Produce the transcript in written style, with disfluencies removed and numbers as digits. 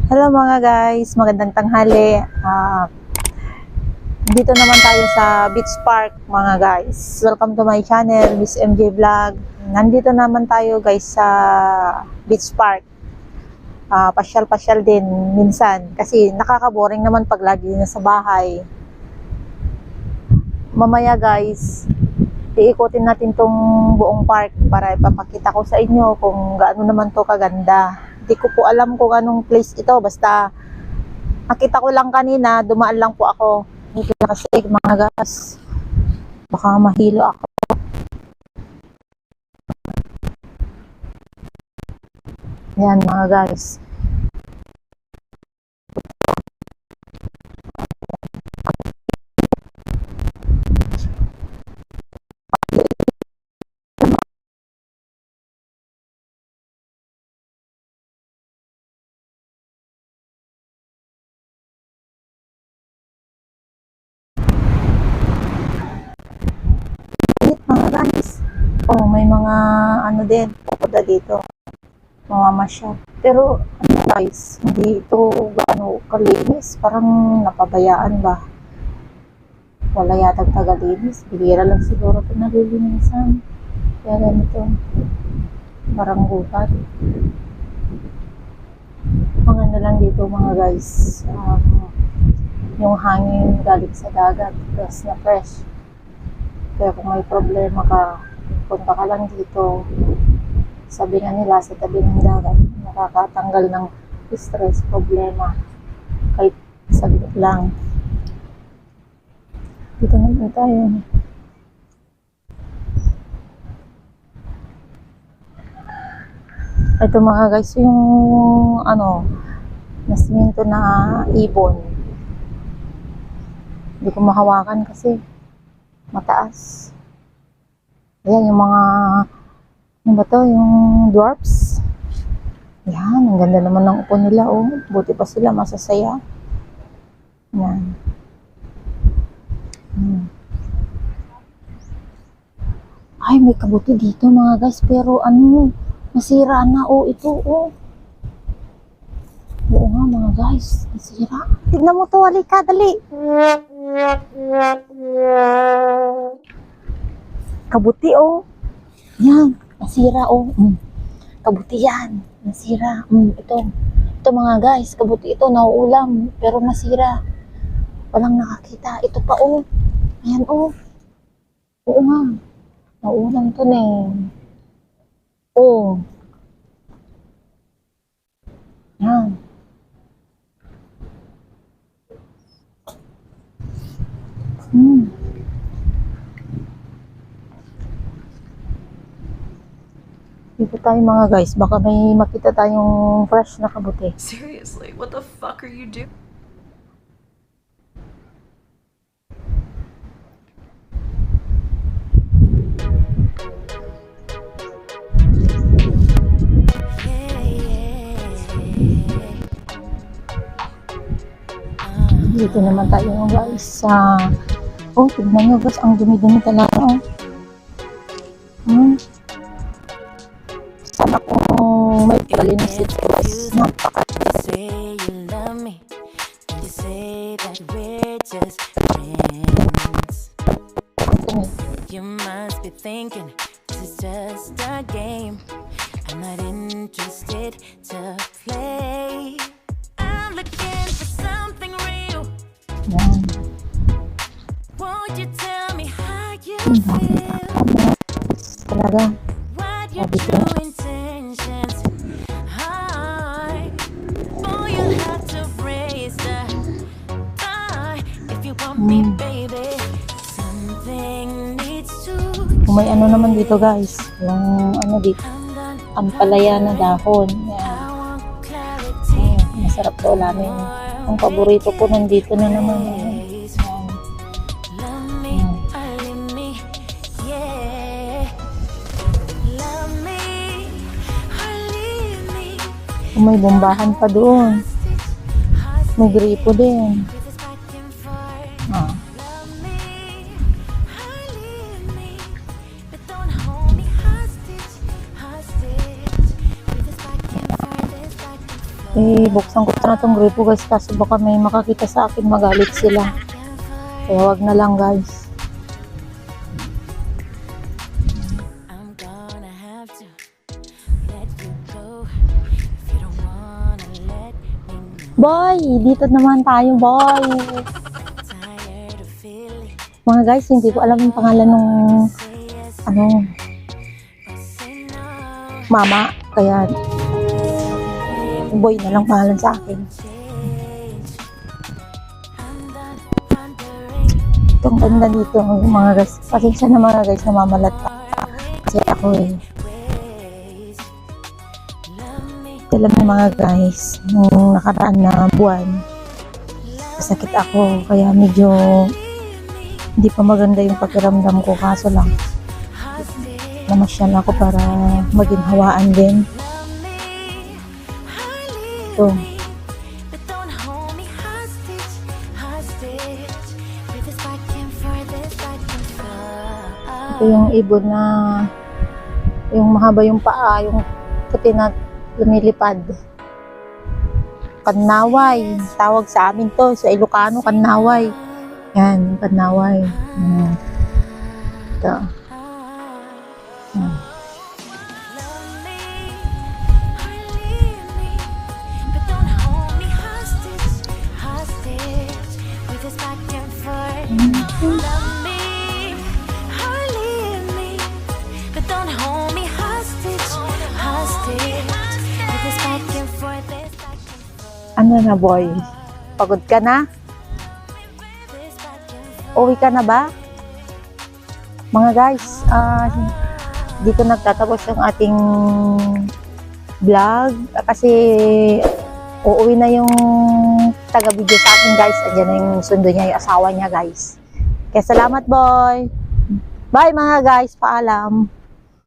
Hello mga guys, magandang tanghali. Dito naman tayo sa Beach Park mga guys. Welcome to my channel, Miss MJ Vlog. Nandito naman tayo guys sa Beach Park. Pasyal-pasyal din minsan kasi nakaka-boring naman pag lagi nasa bahay. Mamaya guys, iikutin natin tong buong park para ipapakita ko sa inyo kung gaano naman to kaganda. Hindi ko po alam kung anong place ito, basta nakita ko lang kanina, dumaan lang po ako. Dito na kasi mga guys, baka mahilo ako. Yan mga guys. Mga guys. Oh, may mga ano din, pupunta dito. Mamamasyal. Pero ano guys, hindi ito gaano kalinis. Parang napabayaan ba? Wala yatang tagalinis. Bihira lang siguro ito nalilinisan. Kaya ganito. Parang gubat. Mga ano lang dito mga guys. Yung hangin galing sa dagat. Fresh na fresh. Kaya kung may problema ka, punta ka lang dito. Sabi nga nila sa tabi ng dagat, nakakatanggal ng stress, problema. Kahit saglit lang. Dito naman tayo. Ito mga guys, yung nasimento na ibon. Hindi ko mahawakan kasi mataas. Ayan yung mga ano ba to, yung dwarfs. Yan, ang ganda naman ng upo nila, oh. Buti pa sila, masasaya. Yan. Ay, may kabuti dito mga guys, pero nasira na, oh, ito, oh. Oo nga mga guys, nasira. Tignan mo to, halika, dali. Kabuti, oh. Yan, nasira, oh. Kabuti yan, nasira. Ito mga guys, kabuti ito, nauulam, pero nasira. Walang nakakita. Ito pa, oh. Ayan, oh. Oo nga. Nauulam to na eh. Oh. Yan. Dito tayo mga guys, baka may makita tayong fresh na kabuti. Seriously, what the fuck are you doing? Dito naman tayo guys sa tignan nyo guys, ang dumi-dumi talaga, oh. Sana kung may palinis ito guys, Say you love me, and you say that we're just friends. You must be thinking this is just a game. I'm not interested to play. I'm looking for something real. yan. Won't you tell me how you feel? Talaga. What your true intentions are? Oh, you'll have to raise the bar if you want me, baby. Something needs to. Kung may naman dito guys, yung dito, I'm done. ampalaya na dahon. Yan. I want clarity. Masarap to ulamin. Ang paborito ko nandito na naman. Yan. Love me or leave me, yeah. Love me or leave me. Kung may bombahan pa doon. May gripo din. With this back and forth. Ah. Love me or leave me, but don't hold me hostage, hostage. With this back and forth, this back and forth. Eh, buksan ko na itong gripo guys kasi baka may makakita sa akin, magalit sila. Kaya wag na lang guys. I'm gonna have to let you go if you don't wanna let me know. Boy, dito naman tayo boy. Tired of feeling Mga guys, hindi ko alam yung pangalan ng say yes ano, or say no. mama. Kaya boy na lang pangalan sa akin. Change. I'm done wondering. Itong ganda dito mga guys. Pasensya na mga guys, namamalat pa. Kasi ako eh. Ways. Love me, Alam niyo mga guys, nung nakaraan na buwan, sakit ako. Kaya medyo hindi pa maganda yung pakiramdam ko. Kaso lang, hostage. namasyal ako para maging hawaan din. Ito, But don't hold me hostage, hostage. With this back and forth, this back and forth. ito yung ibon na yung mahaba yung paa, yung puti na lumilipad. Kannaway. Tawag sa amin to, sa Ilocano, kannaway. Yan, yung kannaway. Ito. Yan. Love me or leave me, but don't hold me hostage, hostage. With this back and forth. Love me or leave me, but don't hold me hostage, hostage. With this back and forth, this back and forth, Ano na boy? Pagod ka na? this back and forth. Uwi ka na ba? Mga guys, dito nagtatapos yung ating vlog kasi uuwi na yung taga-video sa akin guys. Andiyan na yung sundo niya, yung asawa niya guys. Kaya salamat boy. Bye mga guys, paalam.